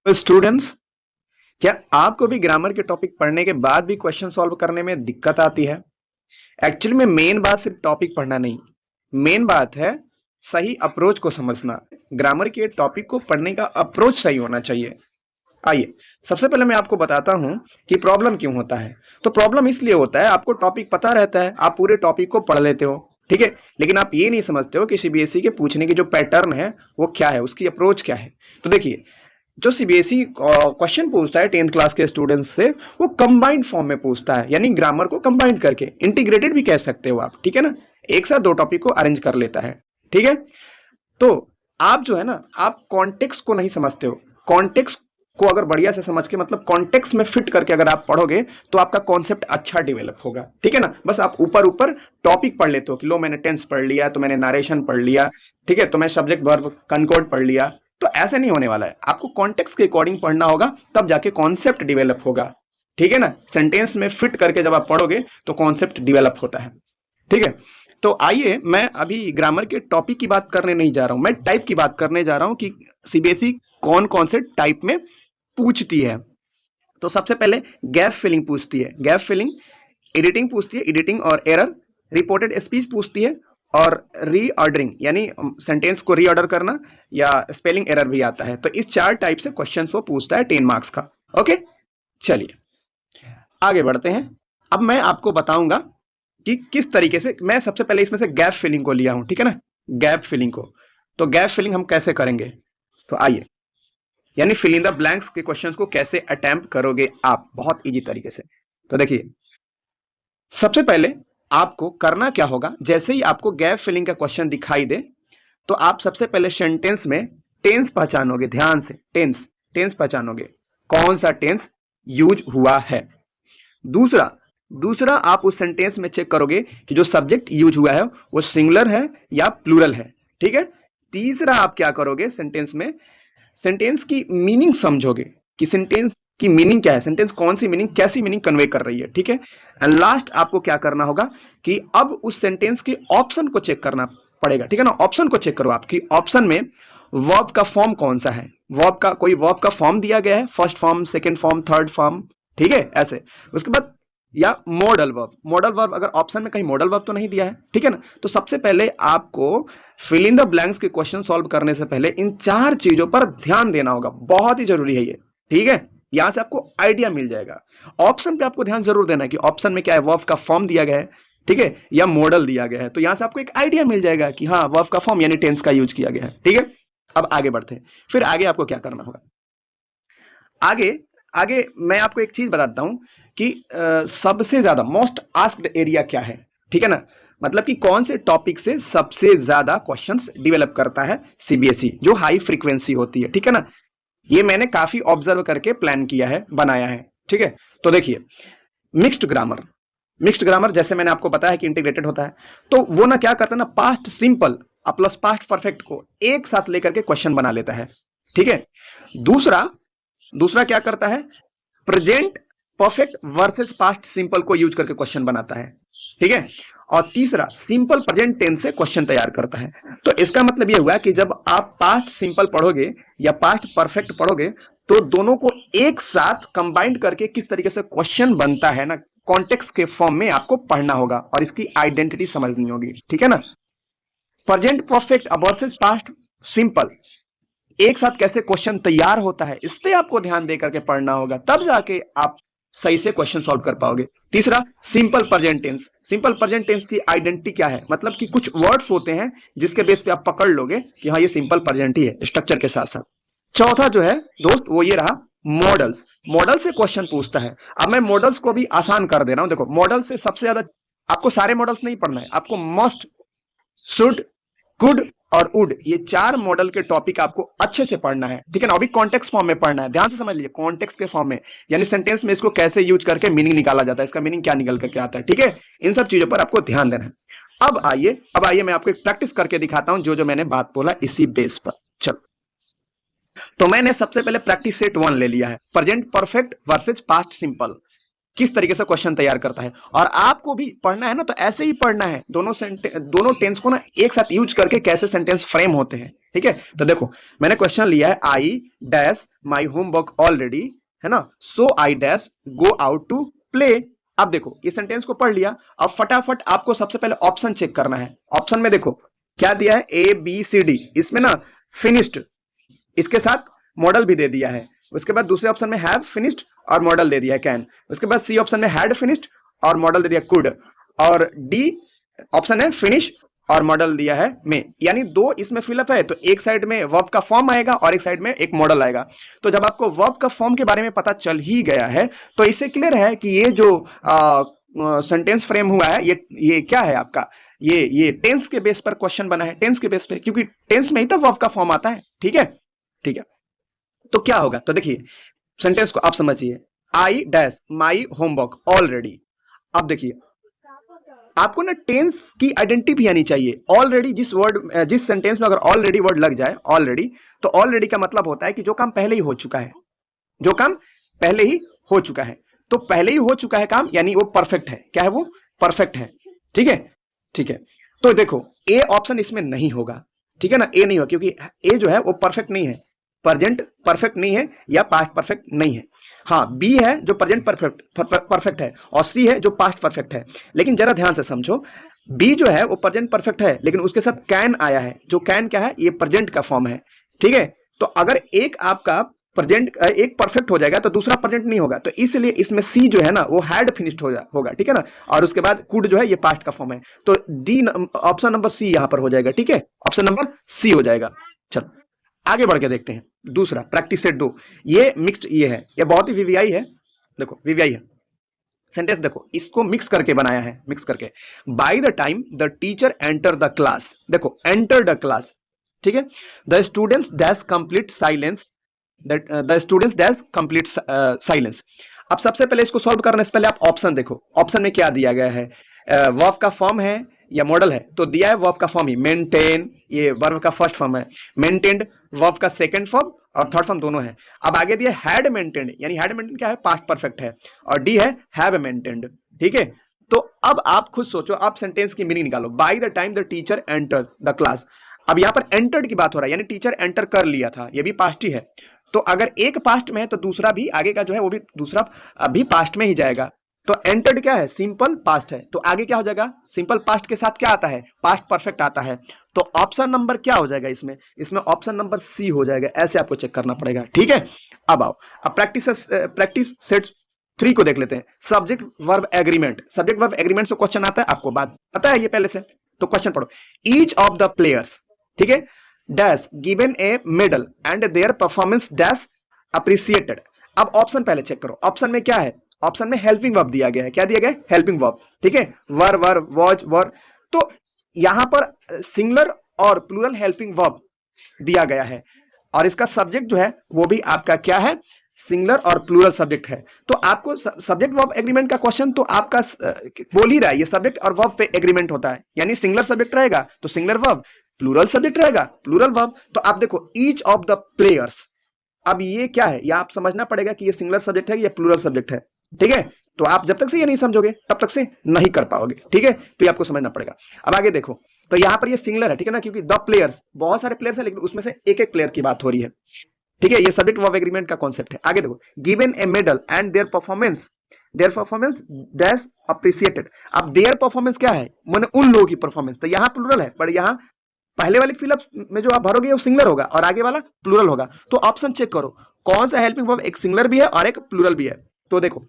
तो स्टूडेंट्स, क्या आपको भी ग्रामर के टॉपिक पढ़ने के बाद भी क्वेश्चन सॉल्व करने में दिक्कत आती है? एक्चुअली में मेन बात सिर्फ टॉपिक पढ़ना नहीं, मेन बात है सही अप्रोच को समझना। ग्रामर के टॉपिक को पढ़ने का अप्रोच सही होना चाहिए। आइए, सबसे पहले मैं आपको बताता हूं कि प्रॉब्लम क्यों होता है। तो प्रॉब्लम इसलिए होता है, आपको टॉपिक पता रहता है, आप पूरे टॉपिक को पढ़ लेते हो, ठीक है, लेकिन आप ये नहीं समझते हो कि सीबीएसई के पूछने की जो पैटर्न है वो क्या है, उसकी अप्रोच क्या है। तो देखिए, जो सीबीएसई क्वेश्चन पूछता है 10th क्लास के स्टूडेंट्स से, वो कंबाइंड फॉर्म में पूछता है, यानी ग्रामर को कंबाइंड करके, इंटीग्रेटेड भी कह सकते हो आप, ठीक है ना, एक साथ दो टॉपिक को अरेंज कर लेता है, ठीक है। तो आप जो है ना, आप कॉन्टेक्स्ट को नहीं समझते हो। कॉन्टेक्स्ट को अगर बढ़िया से समझ के, मतलब कॉन्टेक्स्ट में फिट करके अगर आप पढ़ोगे तो आपका कॉन्सेप्ट अच्छा डेवलप होगा, ठीक है ना। बस आप ऊपर ऊपर टॉपिक पढ़ लेते हो कि लो मैंने टेंस पढ़ लिया, तो मैंने नरेशन पढ़ लिया, ठीक है, तो मैं सब्जेक्ट वर्ब कंकॉर्ड पढ़ लिया। तो ऐसा नहीं होने वाला है, आपको कॉन्टेक्स्ट के अकॉर्डिंग पढ़ना होगा, तब जाके कॉन्सेप्ट डेवलप होगा, ठीक है ना। सेंटेंस में फिट करके जब आप पढ़ोगे तो कॉन्सेप्ट डेवलप होता है, ठीक है। तो आइए, मैं अभी ग्रामर के टॉपिक की बात करने नहीं जा रहा हूं, मैं टाइप की बात करने जा रहा हूं कि सीबीएसई कौन कौन से टाइप में पूछती है। तो सबसे पहले गैप फिलिंग पूछती है, गैप फिलिंग। एडिटिंग पूछती है, एडिटिंग और एरर। रिपोर्टेड स्पीच पूछती है, और रीऑर्डरिंग यानी सेंटेंस को रीऑर्डर करना, या स्पेलिंग एरर भी आता है। तो इस चार टाइप से क्वेश्चन वो पूछता है 10 मार्क्स का। ओके, चलिए आगे बढ़ते हैं। अब मैं आपको बताऊंगा कि किस तरीके से, मैं सबसे पहले इसमें से गैप फिलिंग को लिया हूं, ठीक है ना, गैप फिलिंग को। तो गैप फिलिंग हम कैसे करेंगे, तो आइए, यानी फिल इन द ब्लैंक्स के क्वेश्चंस को कैसे अटेम्प्ट करोगे आप बहुत इजी तरीके से। तो देखिए, सबसे पहले आपको करना क्या होगा, जैसे ही आपको गैप फिलिंग का क्वेश्चन दिखाई दे, तो आप सबसे पहले सेंटेंस में टेंस पहचानोगे, ध्यान से टेंस, टेंस पहचानोगे, कौन सा टेंस यूज हुआ है। दूसरा दूसरा आप उस सेंटेंस में चेक करोगे कि जो सब्जेक्ट यूज हुआ है वो सिंगुलर है या प्लूरल है, ठीक है। तीसरा आप क्या करोगे, सेंटेंस में सेंटेंस की मीनिंग समझोगे कि सेंटेंस की मीनिंग क्या है, सेंटेंस कौन सी मीनिंग, कैसी मीनिंग कन्वे कर रही है, ठीक है। एंड लास्ट आपको क्या करना होगा कि अब उस सेंटेंस के ऑप्शन को चेक करना पड़ेगा, ठीक है ना। ऑप्शन को चेक करो, आपकी ऑप्शन में वर्ब का फॉर्म कौन सा है, वर्ब का कोई वर्ब का फॉर्म दिया गया है, first form, second form, third form, ठीक है, ऐसे। उसके बाद या मॉडल वर्ब, मॉडल वर्ब अगर ऑप्शन में कहीं मॉडल वर्ब तो नहीं दिया है, ठीक है ना। तो सबसे पहले आपको फिल इन द ब्लैंक्स के क्वेश्चन सॉल्व करने से पहले इन चार चीजों पर ध्यान देना होगा, बहुत ही जरूरी है ये, ठीक है। यहां से आपको आइडिया मिल जाएगा। ऑप्शन पे आपको ध्यान जरूर देना है कि ऑप्शन में क्या है, वर्ब का फॉर्म दिया गया है, ठीक है, या मॉडल दिया गया है। तो यहां से आपको एक आइडिया मिल जाएगा कि हाँ, वर्ब का फॉर्म यानी टेंस का यूज किया गया है, ठीक है। अब आगे बढ़ते हैं, फिर आगे आपको क्या करना होगा। आगे आगे मैं आपको एक चीज बताता हूं कि सबसे ज्यादा मोस्ट आस्क्ड एरिया क्या है, ठीक है ना, मतलब कि कौन से टॉपिक से सबसे ज्यादा क्वेश्चंस डेवलप करता है सीबीएसई, जो हाई फ्रीक्वेंसी होती है, ठीक है ना। ये मैंने काफी ऑब्जर्व करके प्लान किया है, बनाया है, ठीक है। तो देखिए, मिक्स्ड ग्रामर, मिक्स्ड ग्रामर जैसे मैंने आपको बताया कि इंटीग्रेटेड होता है, तो वो ना क्या करता है ना, past simple plus past perfect को एक साथ लेकर के क्वेश्चन बना लेता है, ठीक है। दूसरा दूसरा क्या करता है, present perfect versus past simple को यूज करके क्वेश्चन बनाता है, ठीक है। और तीसरा सिंपल प्रेजेंट टेंस से क्वेश्चन तैयार करता है। तो इसका मतलब यह हुआ कि जब आप पास्ट सिंपल पढ़ोगे या पास्ट परफेक्ट पढ़ोगे, तो दोनों को एक साथ कंबाइंड करके किस तरीके से क्वेश्चन बनता है ना, कॉन्टेक्स्ट के फॉर्म में आपको पढ़ना होगा और इसकी आइडेंटिटी समझनी होगी, ठीक है ना। Present perfect versus past simple एक साथ कैसे क्वेश्चन तैयार होता है, इस पे आपको ध्यान देकर के पढ़ना होगा, तब जाके आप सही से क्वेश्चन सॉल्व कर पाओगे। तीसरा simple present tense, simple present tense की आइडेंटिटी क्या है, मतलब कि कुछ वर्ड्स होते हैं जिसके बेस पे आप पकड़ लोगे कि हाँ, ये सिंपल प्रेजेंट ही है स्ट्रक्चर के साथ साथ। चौथा जो है दोस्त, वो ये रहा मॉडल्स, मॉडल से क्वेश्चन पूछता है। अब मैं मॉडल्स को भी आसान कर दे रहा हूं, देखो मॉडल से सबसे ज्यादा आपको सारे मॉडल्स नहीं पढ़ना है, आपको मस्ट, शुड, कुड और वुड, ये चार मॉडल के टॉपिक आपको अच्छे से पढ़ना है, ठीक है ना। अभी कॉन्टेक्स्ट फॉर्म में पढ़ना है, ध्यान से समझ लीजिए, कॉन्टेक्स्ट के फॉर्म में, यानी सेंटेंस में इसको कैसे यूज करके मीनिंग निकाला जाता है, इसका मीनिंग क्या निकल करके आता है, ठीक है। इन सब चीजों पर आपको ध्यान देना है। अब आइए मैं आपको एक प्रैक्टिस करके दिखाता हूं, जो जो मैंने बात बोला इसी बेस पर। चलो, तो मैंने सबसे पहले प्रैक्टिस सेट 1 ले लिया है, present perfect versus past simple. किस तरीके से क्वेश्चन तैयार करता है। और आपको भी पढ़ना है ना, तो ऐसे ही पढ़ना है, दोनों टेंस को ना एक साथ यूज करके कैसे सेंटेंस फ्रेम होते हैं। ठीक है, तो देखो मैंने क्वेश्चन लिया है, I dash my homework already, है ना, so I dash go out to play. अब देखो ये सेंटेंस को पढ़ लिया, अब फटाफट आपको सबसे पहले ऑप्शन चेक करना है। ऑप्शन में देखो क्या दिया है, ए बी सी डी, इसमें ना फिनिश्ड, इसके साथ मॉडल भी दे दिया है। उसके बाद दूसरे ऑप्शन में हैव फिनिश्ड और मॉडल दे दिया है कैन। उसके बाद सी ऑप्शन में हैड फिनिश्ड और मॉडल दे दिया कुड। और डी ऑप्शन है फिनिश और मॉडल दिया है में, यानी दो इसमें फिलअप है, तो एक साइड में वर्ब का फॉर्म आएगा और एक साइड में एक मॉडल आएगा। तो जब आपको वर्ब का फॉर्म के बारे में पता चल ही गया है, तो इससे क्लियर है कि ये जो सेंटेंस फ्रेम हुआ है, ये क्या है आपका, ये टेंस के बेस पर क्वेश्चन बना है, टेंस के बेस पे, क्योंकि टेंस में ही तो वर्ब का फॉर्म आता है। ठीक है, ठीक है, तो क्या होगा, तो देखिए सेंटेंस को आप समझिए, आई डैश माई होमवर्क ऑलरेडी। अब देखिए आपको ना टेंस की आइडेंटिटी भी आनी चाहिए। ऑलरेडी जिस सेंटेंस में अगर ऑलरेडी वर्ड लग जाए, ऑलरेडी, तो ऑलरेडी का मतलब होता है कि जो काम पहले ही हो चुका है, जो काम पहले ही हो चुका है। तो पहले ही हो चुका है काम, यानी वो परफेक्ट है। क्या है वो, परफेक्ट है। ठीक है, ठीक है, तो देखो ए ऑप्शन इसमें नहीं होगा। ठीक है ना, ए नहीं होगा, क्योंकि ए जो है वो परफेक्ट नहीं है, प्रेजेंट परफेक्ट नहीं है या पास्ट परफेक्ट नहीं है। हाँ, बी है जो प्रेजेंट परफेक्ट है, और सी है जो पास्ट परफेक्ट है। लेकिन जरा ध्यान से समझो, बी जो है वो प्रेजेंट परफेक्ट है, लेकिन उसके साथ कैन आया है, जो कैन क्या है, ये प्रेजेंट का फॉर्म है। ठीक है, तो अगर एक आपका प्रेजेंट एक परफेक्ट हो जाएगा तो दूसरा प्रेजेंट नहीं होगा, तो इसलिए इसमें सी जो है ना वो हैड फिनिश्ड होगा। ठीक है ना, और उसके बाद कुड जो है ये पास्ट का फॉर्म है, तो डी ऑप्शन नंबर सी यहां पर हो जाएगा। ठीक है, ऑप्शन नंबर सी हो जाएगा। चलो आगे बढ़ के देखते हैं दूसरा, प्रैक्टिस सेट 2। ये मिक्स्ड ये है, ये बहुत ही वीवीआई है। देखो वीवीआई है सेंटेंस, देखो इसको मिक्स करके बनाया है, मिक्स करके। By the time the teacher enter the class, देखो एंटर द क्लास। ठीक है, the students dash complete silence, the students dash complete silence. अब सबसे पहले इसको सॉल्व करने से पहले आप ऑप्शन देखो, ऑप्शन में क्या दिया गया है, वर्ब का फॉर्म है या मॉडल है, तो दिया है वर्ब का फॉर्म ही, मेंटेन, ये वर्ब का फर्स्ट फॉर्म है, मेंटेन्ड वर्ब का सेकंड फॉर्म और थर्ड फॉर्म दोनों है। अब आगे दिया हैड मेंटेन्ड, यानी हैड मेंटेन्ड क्या है, पास्ट परफेक्ट है, और डी है हैव मेंटेन्ड। ठीक है, तो अब आप खुद सोचो, आप सेंटेंस की मीनिंग निकालो। By the time the teacher enter the class, अब यहां पर एंटर्ड की बात हो रहा है, यानी टीचर एंटर कर लिया था, ये भी पास्ट ही है। तो अगर एक पास्ट में है तो दूसरा भी आगे का जो है वो भी दूसरा अभी पास्ट में ही जाएगा। तो एंटर्ड क्या है, सिंपल पास्ट है, तो आगे क्या हो जाएगा, सिंपल पास्ट के साथ क्या आता है, पास्ट परफेक्ट आता है। तो ऑप्शन नंबर क्या हो जाएगा इसमें ऑप्शन नंबर सी हो जाएगा। ऐसे आपको चेक करना पड़ेगा। ठीक है, अब आओ, अब प्रैक्टिस सेट 3 को देख लेते हैं। Subject verb agreement, subject verb agreement से क्वेश्चन आता है, आपको बात पता है ये पहले से, तो क्वेश्चन पढ़ो। ईच ऑफ द प्लेयर्स, ठीक है, dash given A medal and their performance dash appreciated. अब ऑप्शन पहले चेक करो, ऑप्शन में क्या है, ऑप्शन में हेल्पिंग वर्ब दिया गया है। क्या दिया गया है, हेल्पिंग वर्ब। ठीक है, वर वर वॉज वर, तो यहां पर सिंगुलर और प्लूरल हेल्पिंग वर्ब दिया गया है, और इसका सब्जेक्ट जो है वो भी आपका क्या है, सिंगुलर और प्लूरल सब्जेक्ट है। तो आपको सब्जेक्ट वर्ब एग्रीमेंट का क्वेश्चन तो आपका बोल ही रहा है, ये सब्जेक्ट और वर्ब पे एग्रीमेंट होता है, यानी सिंगुलर सब्जेक्ट रहेगा तो सिंगुलर वर्ब, प्लूरल सब्जेक्ट रहेगा प्लूरल वर्ब। तो आप देखो ईच ऑफ द प्लेयर्स, अब ये क्या है, ये आप समझना पड़ेगा कि ये सिंगुलर सब्जेक्ट है या प्लूरल सब्जेक्ट है। ठीक है, तो आप जब तक से ये नहीं समझोगे तब तक से नहीं कर पाओगे। ठीक है, तो ये आपको समझना पड़ेगा। अब आगे देखो, तो यहां पर ये सिंगुलर है, ठीक है ना, क्योंकि द प्लेयर्स बहुत सारे प्लेयर्स है, लेकिन उसमें से एक एक प्लेयर की बात हो रही है। ठीक है, ये सब्जेक्ट वर्ब एग्रीमेंट का कॉन्सेप्ट है। आगे देखो, given A medal and their performance dash appreciated. अब देयर परफॉर्मेंस क्या है, माने उन लोगों की परफॉर्मेंस, तो यहाँ प्लूरल है, बट यहाँ पहले वाले फिलअप में जो आप भरोगे वो सिंगुलर होगा और आगे वाला प्लूरल होगा। तो ऑप्शन चेक करो कौन सा हेल्पिंग वर्ब एक सिंगुलर भी है और एक प्लूरल भी है। तो देखो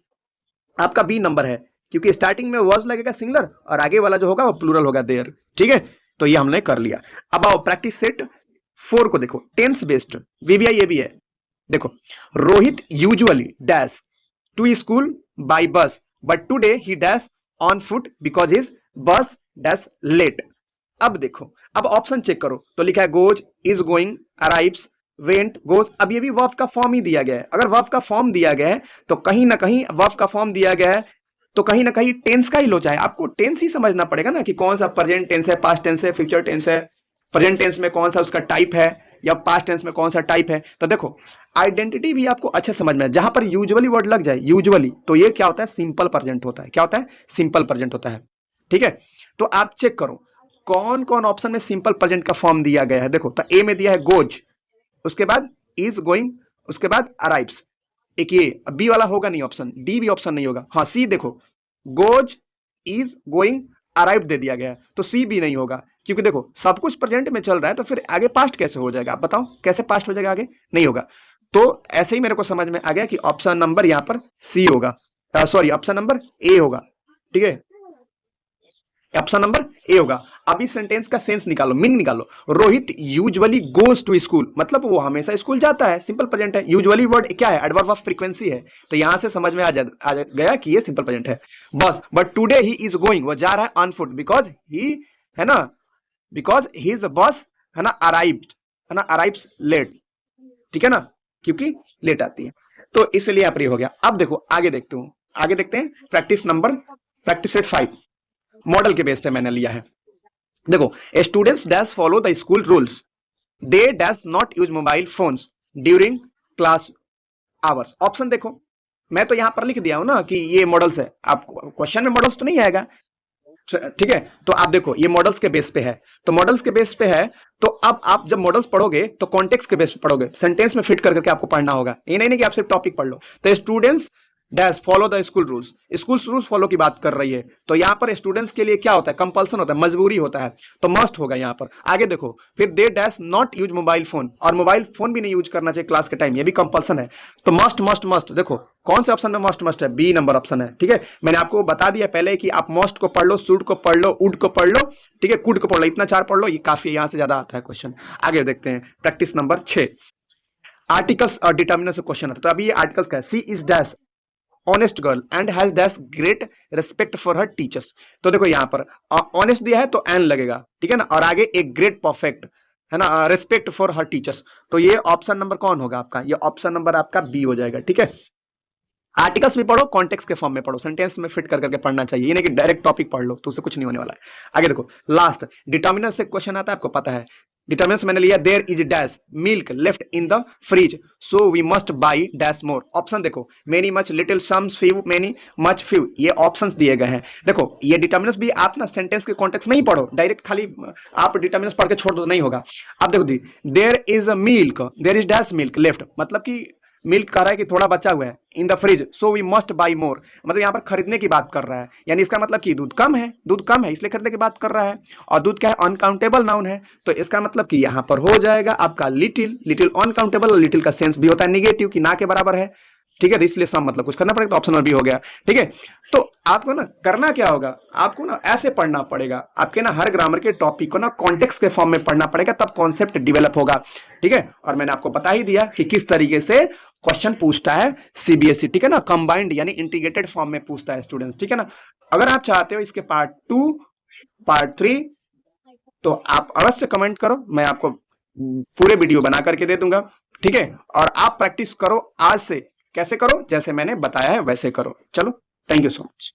आपका बी नंबर है, क्योंकि स्टार्टिंग में वर्ड लगेगा सिंगुलर और आगे वाला जो होगा वो प्लूरल होगा देयर। ठीक है, तो ये हमने कर लिया। अब आओ प्रैक्टिस सेट 4 को देखो, टेंस बेस्ड वीवीआई ये भी है। देखो, Rohit usually dash to school by bus but today he dash on foot because his bus dash late. अब देखो, अब ऑप्शन चेक करो, तो लिखा है goes, is going, arrives, went, goes. अब ये भी वर्ब का फॉर्म ही दिया गया है। अगर वर्ब का फॉर्म दिया गया है तो कहीं ना कहीं वर्ब का फॉर्म दिया गया है तो कहीं ना कहीं टेंस का ही लोचा है। आपको टेंस ही समझना पड़ेगा ना कि कौन सा प्रेजेंट टेंस है, पास्ट टेंस है, फ्यूचर टेंस है। प्रेजेंट टेंस में कौन सा उसका टाइप है या पास्ट टेंस में कौन सा टाइप है। तो देखो आइडेंटिटी भी आपको अच्छे समझ में है, जहां पर यूजुअली वर्ड लग जाए यूजुअली, तो ये क्या होता है, सिंपल प्रेजेंट होता है। क्या होता है, सिंपल प्रेजेंट होता है। ठीक है, तो आप चेक करो कौन कौन ऑप्शन में सिंपल प्रेजेंट का फॉर्म दिया गया है। देखो तो ए में दिया है गोज, उसके बाद इज गोइंग, उसके बाद अराइव्स, एक ये बी वाला होगा नहीं ऑप्शन, डी भी ऑप्शन नहीं होगा। हाँ सी देखो, गोज इज गोइंग अराइव दे दिया गया है, तो सी भी नहीं होगा, क्योंकि देखो सब कुछ प्रेजेंट में चल रहा है, तो फिर आगे पास्ट कैसे हो जाएगा, आप बताओ कैसे पास्ट हो जाएगा, आगे नहीं होगा। तो ऐसे ही मेरे को समझ में आ गया कि ऑप्शन नंबर यहाँ पर सी होगा, सॉरी ऑप्शन नंबर ए होगा। ठीक है, ऑप्शन नंबर ए होगा। अब इस सेंटेंस का सेंस निकालो, मीनिंग निकालो। Rohit usually goes to school, मतलब वो हमेशा स्कूल जाता है, सिंपल प्रेजेंट है। यूजुअली वर्ड क्या है, एडवर्ब ऑफ फ्रीक्वेंसी है, तो यहां से समझ में आ गया कि ये सिंपल प्रेजेंट है बस। But today he is going, वो जा रहा है ऑन फुट, बिकॉज ही है ना, बिकॉज हिज बस है ना अराइव्ड, है ना अराइव्स लेट। ठीक है ना, क्योंकि लेट आती है, तो इसलिए आप हो गया। अब देखो आगे देखते हूं, आगे देखते हैं प्रैक्टिस सेट 5 मॉडल के बेस पे मैंने लिया है। देखो students dash follow the school rules, they dash not use mobile phones during class hours. Option देखो, मैं तो यहां पर लिख दिया हूं ना कि ये मॉडल्स है, आप क्वेश्चन में मॉडल्स तो नहीं आएगा। ठीक है, तो आप देखो ये मॉडल्स के बेस पे है, तो मॉडल्स के बेस पे है, तो अब आप जब मॉडल्स पढ़ोगे तो कॉन्टेक्स्ट के बेस पे पढ़ोगे, सेंटेंस में फिट करके आपको पढ़ना होगा। ये नहीं कि आप सिर्फ टॉपिक पढ़ लो। तो students dash follow the school rules, school rules follow की बात कर रही है, तो यहां पर स्टूडेंट्स के लिए क्या होता है, कंपल्सन होता है, मजबूरी होता है, तो मस्ट होगा यहां पर। आगे देखो फिर they dash not use mobile phone, और मोबाइल फोन भी नहीं यूज करना चाहिए क्लास के टाइम, ये भी कंपल्सन है, तो मस्ट मस्ट मस्ट। देखो कौन से ऑप्शन में मस्ट मस्ट है, बी नंबर ऑप्शन है। ठीक है, मैंने आपको बता दिया पहले कि आप मस्ट को पढ़ लो, शुड को पढ़ लो, वुड को पढ़ लो, ठीक है, कुड को पढ़ लो, इतना 4 पढ़ लो, ये काफी है, यहां से ज्यादा आता है क्वेश्चन। आगे देखते हैं प्रैक्टिस नंबर 6, आर्टिकल्स और डिटर्मिनर से क्वेश्चन आता है। तो अभी ये आर्टिकल्स का है, she is dash honest girl and has dash great respect for her teachers. तो देखो यहां पर ऑनेस्ट दिया है तो एन लगेगा, ठीक है ना, और आगे एक ग्रेट परफेक्ट है ना, रिस्पेक्ट फॉर हर टीचर्स, तो ये ऑप्शन नंबर कौन होगा आपका, ये ऑप्शन नंबर आपका बी हो जाएगा। ठीक है, आर्टिकल्स भी पढ़ो, कॉन्टेक्स्ट के फॉर्म में पढ़ो, सेंटेंस में फिट कर करके पढ़ना चाहिए, ये नहीं कि डायरेक्ट टॉपिक पढ़ लो तो उससे कुछ नहीं होने वाला है। आगे देखो लास्ट डिटर्मिनर से क्वेश्चन आता है, आपको पता है डिटर्मिनर मैंने लिया, there is dash milk left in the fridge so we must buy dash more. Option देखो many much little some few many much few, ये ऑप्शंस दिए गए हैं। देखो ये डिटर्मिनर्स भी आप ना सेंटेंस के कॉन्टेक्स्ट में ही पढ़ो, डायरेक्ट खाली आप डिटर्मिनर्स पढ़ के छोड़ दो, नहीं होगा। अब देखो the there is a milk, there is dash milk left, मतलब कि मिल्क कह रहा है कि थोड़ा बचा हुआ है, in the fridge so we must buy more, मतलब यहाँ पर खरीदने की बात कर रहा है, यानी इसका मतलब कि दूध कम है, दूध कम है इसलिए खरीदने की बात कर रहा है, और दूध क्या है, अनकाउंटेबल नाउन है, तो इसका मतलब कि यहाँ पर हो जाएगा आपका लिटिल, लिटिल अनकाउंटेबल, और लिटिल का सेंस भी होता है निगेटिव की ना के बराबर है। ठीक है, तो इसलिए सम मतलब कुछ करना पड़ेगा, तो ऑप्शन नंबर बी हो गया। ठीक है, तो आपको ना करना क्या होगा, आपको ना ऐसे पढ़ना पड़ेगा, आपके ना हर ग्रामर के टॉपिक को ना कॉन्टेक्स्ट के फॉर्म में पढ़ना पड़ेगा, तब कॉन्सेप्ट डेवलप होगा। ठीक है, और मैंने आपको बता ही दिया कि किस तरीके से क्वेश्चन पूछता है सीबीएसई। ठीक है ना, कंबाइंड यानी इंटीग्रेटेड फॉर्म में पूछता है स्टूडेंट। ठीक है ना, अगर आप चाहते हो इसके पार्ट 2 पार्ट 3 तो आप अवश्य कमेंट करो, मैं आपको पूरे वीडियो बना करके दे दूंगा। ठीक है, और आप प्रैक्टिस करो आज से, कैसे करो, जैसे मैंने बताया है वैसे करो। चलो, थैंक यू सो मच।